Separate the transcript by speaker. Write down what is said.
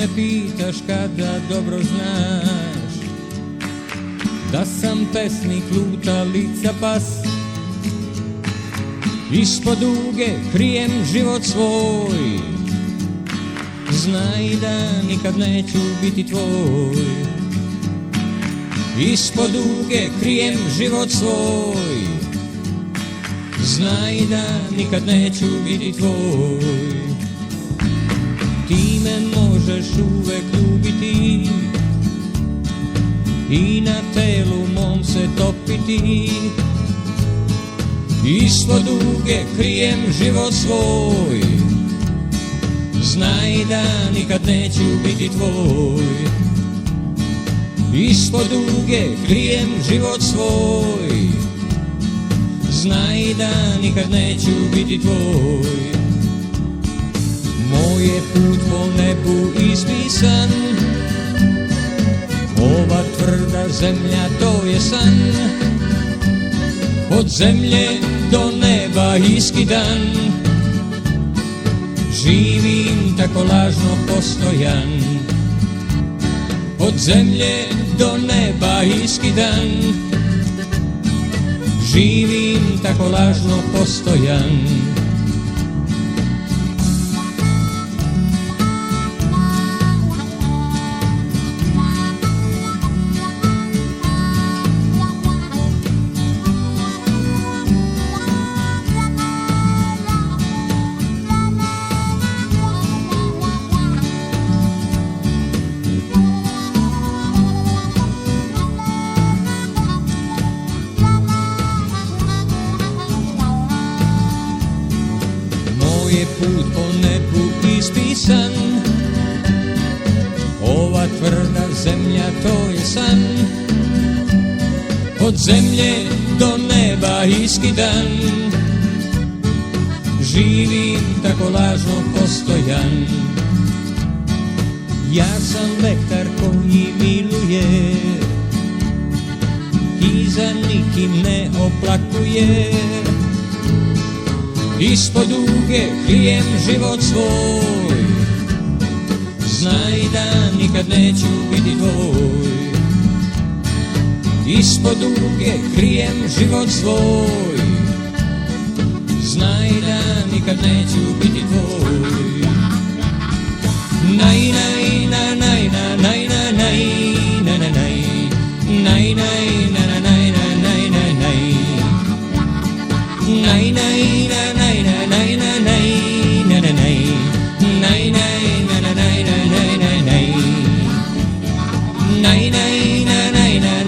Speaker 1: me pitaš kada dobro znaš da sam pesnik, lutalica, pas. Ispod duge krijem život svoj, znaj da nikad neću biti tvoj. Ispod duge krijem život svoj, znaj da nikad neću biti tvoj. Ti me možeš uvek ljubiti i na telu mom se topiti. Ispod duge krijem život svoj, znaj da nikad neću biti tvoj. Ispod duge krijem život svoj, znaj da nikad neću biti tvoj. Moj je put po nebu ispisan, ova tvrda zemlja to je san. Od zemlje do neba iskidan, živim tako lažno postojan. Od zemlje do neba iskidan, živim tako lažno postojan. Je put po nebu ispisan, ova tvrda zemlja to je san. Od zemlje do neba iskidan, živim tako lažno postojan. Ja sam lekar koji miluje i za nikim ne oplakuje. Ispod duge krijem život svoj, znaj da nikad neću biti tvoj. Ispod duge krijem život svoj, znaj da nikad neću biti tvoj. Naj, naj, na, naj, na, naj, na, naj, na, na, naj, naj, naj, na, na, naj, na, naj, na, naj. Naj, naj, na, naj, na, naj, na, naj, na, na, naj. Naj, naj, na, na, naj, na, naj, na, naj. Naj, naj, na, naj, na,